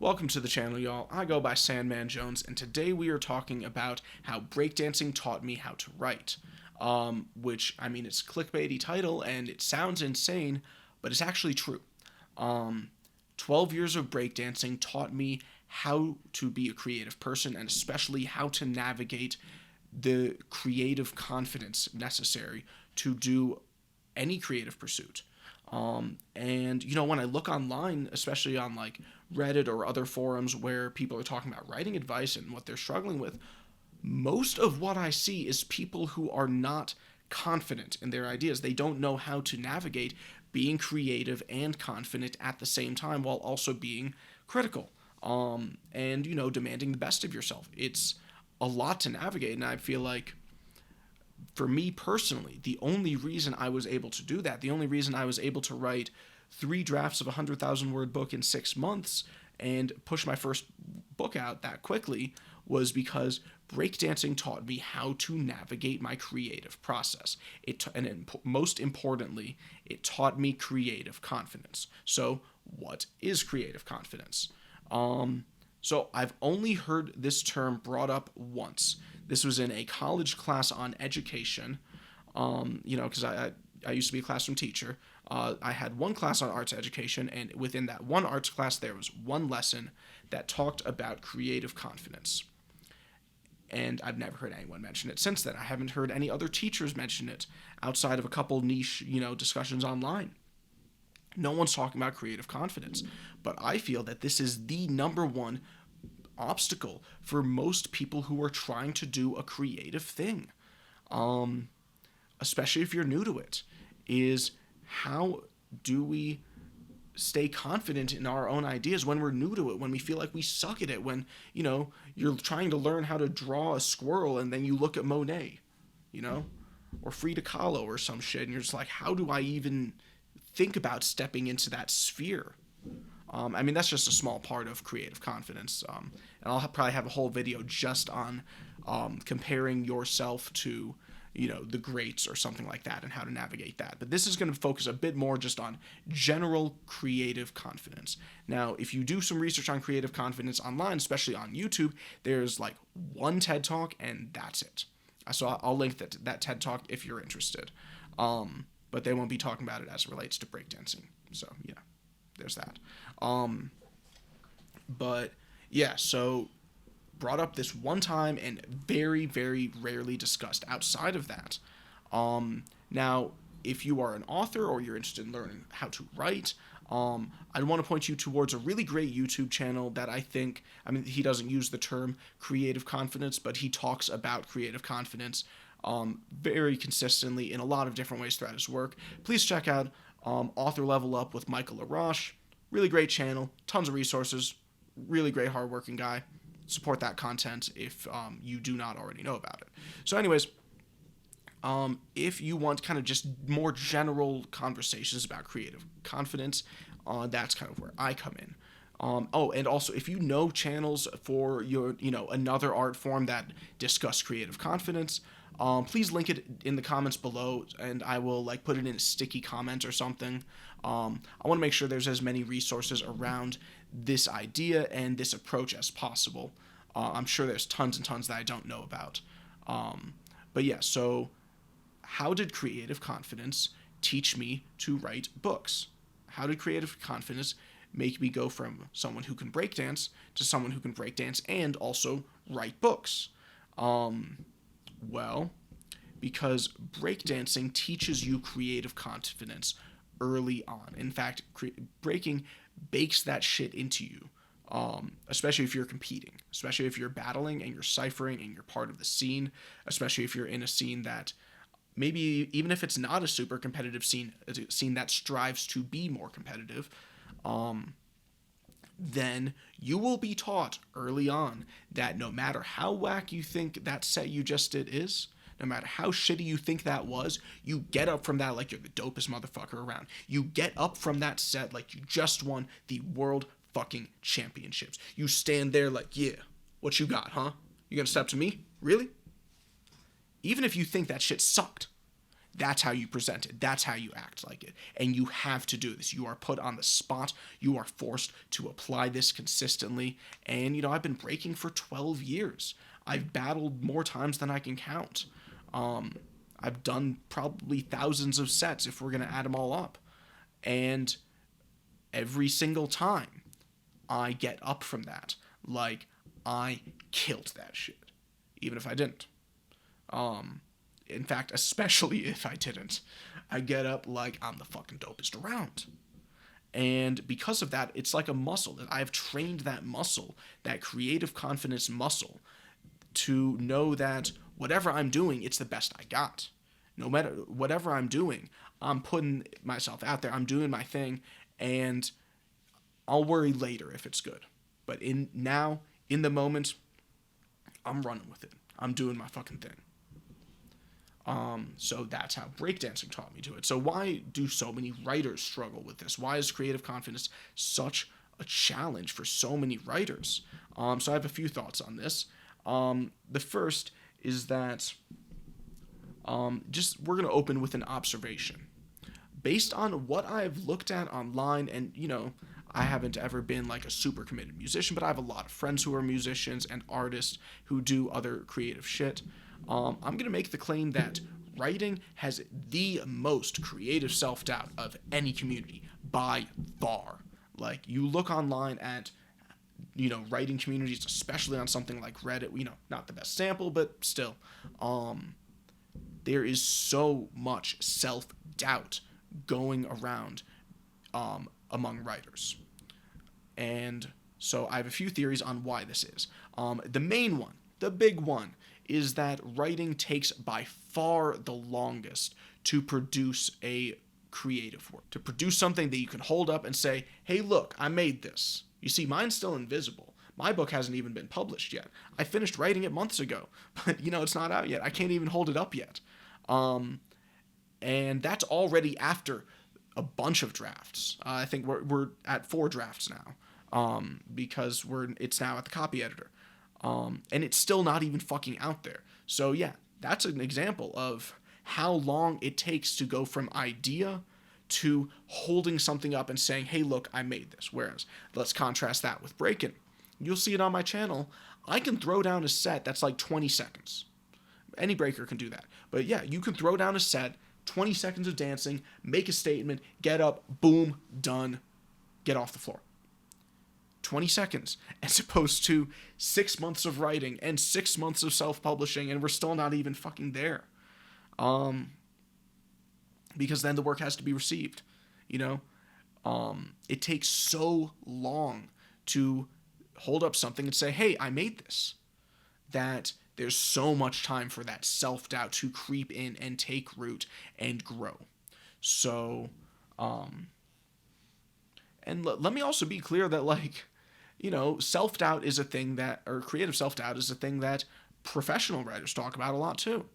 Welcome to the channel, y'all. I go by Sandman Jones, and today we are talking about how breakdancing taught me how to write. Which, I mean, it's a clickbaity title, and it sounds insane, but it's actually true. 12 years of breakdancing taught me how to be a creative person, and especially how to navigate the creative confidence necessary to do any creative pursuit. And when I look online, especially on like Reddit or other forums where people are talking about writing advice and what they're struggling with, most of what I see is people who are not confident in their ideas. They don't know how to navigate being creative and confident at the same time while also being critical. And demanding the best of yourself. It's a lot to navigate, and I feel like for me personally, the only reason I was able to do that, the only reason I was able to write 3 drafts of a 100,000 word book in 6 months and push my first book out that quickly was because breakdancing taught me how to navigate my creative process. Most importantly, it taught me creative confidence. So, what is creative confidence? So I've only heard this term brought up once. This was in a college class on education, because I used to be a classroom teacher. I had one class on arts education, and within that one arts class, there was one lesson that talked about creative confidence. And I've never heard anyone mention it since then. I haven't heard any other teachers mention it outside of a couple niche, discussions online. No one's talking about creative confidence. But I feel that this is the number one obstacle for most people who are trying to do a creative thing. Especially if you're new to it, is how do we stay confident in our own ideas when we're new to it, when we feel like we suck at it, when, you're trying to learn how to draw a squirrel and then you look at Monet, or Frida Kahlo or some shit, and you're just like, how do I even think about stepping into that sphere? That's just a small part of creative confidence. And I'll probably have a whole video just on comparing yourself to, the greats or something like that and how to navigate that. But this is going to focus a bit more just on general creative confidence. Now, if you do some research on creative confidence online, especially on YouTube, there's like one TED Talk and that's it. So I'll link that TED Talk if you're interested. But they won't be talking about it as it relates to breakdancing. So, yeah, there's that. So brought up this one time and very, very rarely discussed outside of that. Now, if you are an author or you're interested in learning how to write, I'd want to point you towards a really great YouTube channel that he doesn't use the term creative confidence, but he talks about creative confidence very consistently in a lot of different ways throughout his work. Please check out Author Level Up with Michael LaRoche. Really great channel, tons of resources, really great hardworking guy. Support that content if you do not already know about it. So anyways, if you want kind of just more general conversations about creative confidence, that's kind of where I come in. And also if you know channels for your, another art form that discuss creative confidence, please link it in the comments below, and I will put it in a sticky comment or something. I want to make sure there's as many resources around this idea and this approach as possible. I'm sure there's tons and tons that I don't know about. So how did creative confidence teach me to write books? How did creative confidence make me go from someone who can breakdance to someone who can breakdance and also write books? Because breakdancing teaches you creative confidence early on. In fact, breaking bakes that shit into you, especially if you're competing, especially if you're battling and you're ciphering and you're part of the scene, especially if you're in a scene that maybe, even if it's not a super competitive scene, a scene that strives to be more competitive, then you will be taught early on that no matter how whack you think that set you just did is, no matter how shitty you think that was, you get up from that like you're the dopest motherfucker around. You get up from that set like you just won the world fucking championships. You stand there like, yeah, what you got, huh? You gonna step to me? Really? Even if you think that shit sucked, That's how you present it. That's how you act like it. And you have to do this. You are put on the spot. You are forced to apply this consistently. And, I've been breaking for 12 years. I've battled more times than I can count. I've done probably thousands of sets if we're going to add them all up. And every single time I get up from that, like, I killed that shit. Even if I didn't. In fact, especially if I didn't, I get up like I'm the fucking dopest around. And because of that, it's like a muscle that I've trained that muscle, that creative confidence muscle, to know that whatever I'm doing, it's the best I got. No matter whatever I'm doing, I'm putting myself out there, I'm doing my thing, and I'll worry later if it's good. But in the moment, I'm running with it. I'm doing my fucking thing. So that's how breakdancing taught me to it. So why do so many writers struggle with this? Why is creative confidence such a challenge for so many writers? So I have a few thoughts on this. The first is that we're going to open with an observation. Based on what I've looked at online, and, I haven't ever been like a super committed musician, but I have a lot of friends who are musicians and artists who do other creative shit. I'm going to make the claim that writing has the most creative self-doubt of any community by far. Like, you look online at, writing communities, especially on something like Reddit, not the best sample, but still, there is so much self-doubt going around among writers. And so I have a few theories on why this is. The main one, the big one, is that writing takes by far the longest to produce a creative work, to produce something that you can hold up and say, hey, look, I made this. You see, mine's still invisible. My book hasn't even been published yet. I finished writing it months ago, but, it's not out yet. I can't even hold it up yet. And that's already after a bunch of drafts. I think we're at 4 drafts now, because it's now at the copy editor. And it's still not even fucking out there. So yeah, that's an example of how long it takes to go from idea to holding something up and saying, hey, look, I made this. Whereas, let's contrast that with Breakin. You'll see it on my channel. I can throw down a set that's like 20 seconds. Any breaker can do that. But yeah, you can throw down a set, 20 seconds of dancing, make a statement, get up, boom, done, get off the floor. 20 seconds, as opposed to 6 months of writing and 6 months of self-publishing, and we're still not even fucking there. Because then the work has to be received, It takes so long to hold up something and say, hey, I made this, that there's so much time for that self-doubt to creep in and take root and grow. So, and let me also be clear that, like, self-doubt is a thing or creative self-doubt is a thing that professional writers talk about a lot too.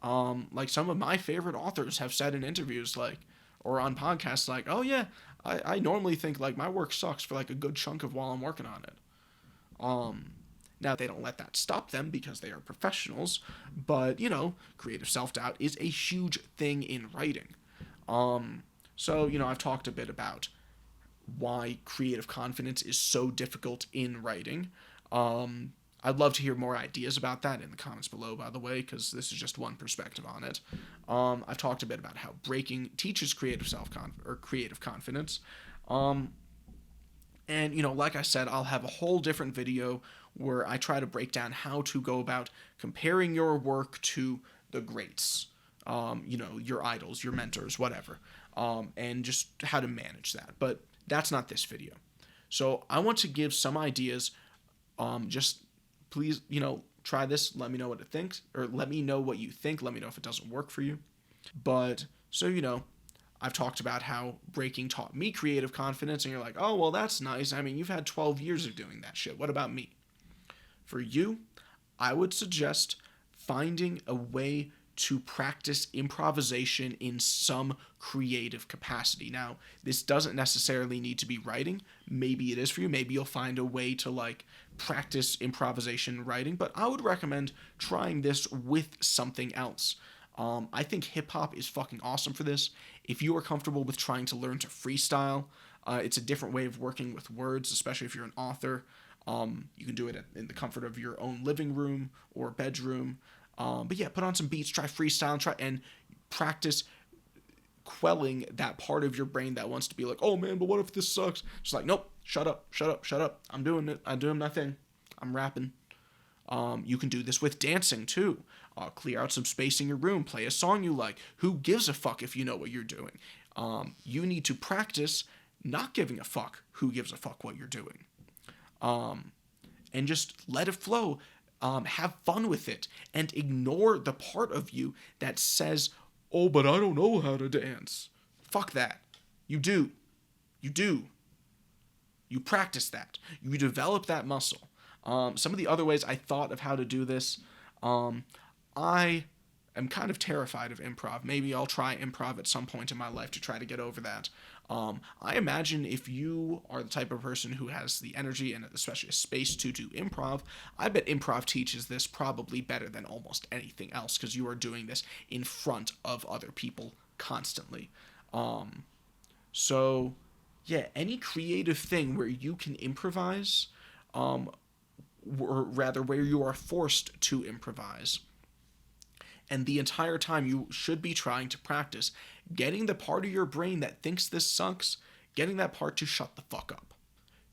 Like, some of my favorite authors have said in interviews, like, or on podcasts, like, oh yeah, I normally think, like, my work sucks for, like, a good chunk of while I'm working on it. Now, they don't let that stop them because they are professionals, but, creative self-doubt is a huge thing in writing. So, I've talked a bit about why creative confidence is so difficult in writing. I'd love to hear more ideas about that in the comments below, by the way, because this is just one perspective on it. I've talked a bit about how Breakin teaches creative creative confidence. And, like I said, I'll have a whole different video where I try to break down how to go about comparing your work to the greats, your idols, your mentors, whatever, and just how to manage that. But that's not this video. So I want to give some ideas. Just please, try this. Let me know what it thinks, or let me know what you think. Let me know if it doesn't work for you. But so, I've talked about how Breakin taught me creative confidence, and you're like, oh, well, that's nice. I mean, you've had 12 years of doing that shit. What about me? For you, I would suggest finding a way to practice improvisation in some creative capacity. Now, this doesn't necessarily need to be writing. Maybe it is for you. Maybe you'll find a way to, like, practice improvisation writing, but I would recommend trying this with something else. I think hip hop is fucking awesome for this. If you are comfortable with trying to learn to freestyle, it's a different way of working with words, especially if you're an author. You can do it in the comfort of your own living room or bedroom. But yeah, put on some beats, try freestyle, try and practice quelling that part of your brain that wants to be like, oh man, but what if this sucks? Just like, nope, shut up, shut up, shut up. I'm doing it. I'm doing my thing. I'm rapping. You can do this with dancing too. Clear out some space in your room. Play a song you like. Who gives a fuck if you know what you're doing? You need to practice not giving a fuck who gives a fuck what you're doing. And just let it flow. Have fun with it. And ignore the part of you that says, oh, but I don't know how to dance. Fuck that. You do. You do. You practice that. You develop that muscle. Some of the other ways I thought of how to do this, I am kind of terrified of improv. Maybe I'll try improv at some point in my life to try to get over that. I imagine if you are the type of person who has the energy and especially a space to do improv, I bet improv teaches this probably better than almost anything else because you are doing this in front of other people constantly. So, yeah, any creative thing where you can improvise, or rather where you are forced to improvise, and the entire time you should be trying to practice getting the part of your brain that thinks this sucks, getting that part to shut the fuck up.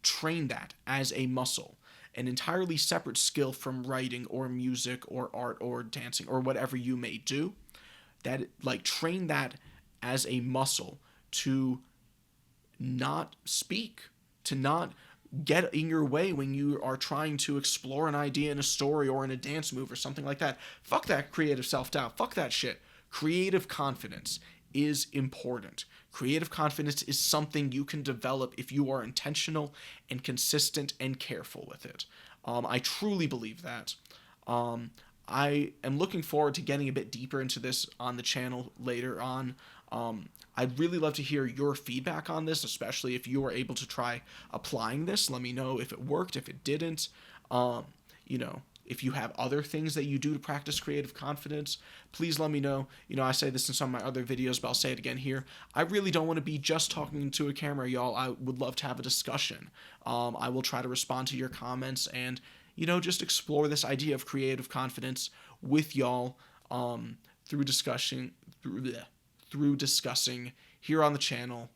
Train that as a muscle, an entirely separate skill from writing or music or art or dancing or whatever you may do. That, like, train that as a muscle to not speak, to not get in your way when you are trying to explore an idea in a story or in a dance move or something like that. Fuck that creative self-doubt. Fuck that shit. Creative confidence is important. Creative confidence is something you can develop if you are intentional and consistent and careful with it. I truly believe that. I am looking forward to getting a bit deeper into this on the channel later on. I'd really love to hear your feedback on this, especially if you were able to try applying this. Let me know if it worked, if it didn't. If you have other things that you do to practice creative confidence, please let me know. I say this in some of my other videos, but I'll say it again here. I really don't want to be just talking into a camera, y'all. I would love to have a discussion. I will try to respond to your comments and, just explore this idea of creative confidence with y'all through discussing here on the channel.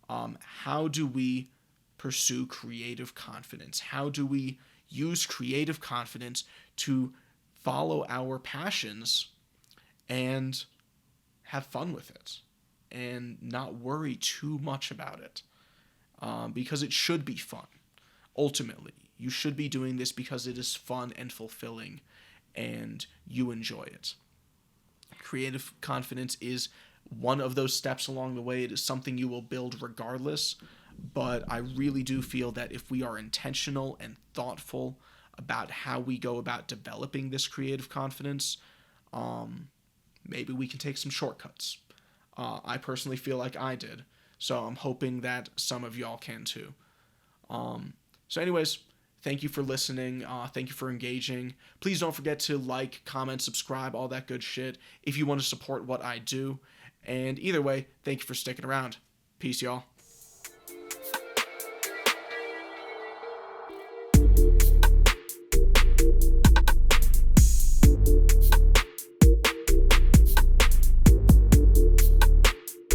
How do we pursue creative confidence? How do we use creative confidence to follow our passions and have fun with it and not worry too much about it? Because it should be fun. Ultimately, you should be doing this because it is fun and fulfilling and you enjoy it. Creative confidence is one of those steps along the way. It is something you will build regardless, but I really do feel that if we are intentional and thoughtful about how we go about developing this creative confidence, maybe we can take some shortcuts. I personally feel like I did, so I'm hoping that some of y'all can too. So anyways, thank you for listening. Thank you for engaging. Please don't forget to like, comment, subscribe, all that good shit if you want to support what I do. And either way, thank you for sticking around. Peace, y'all.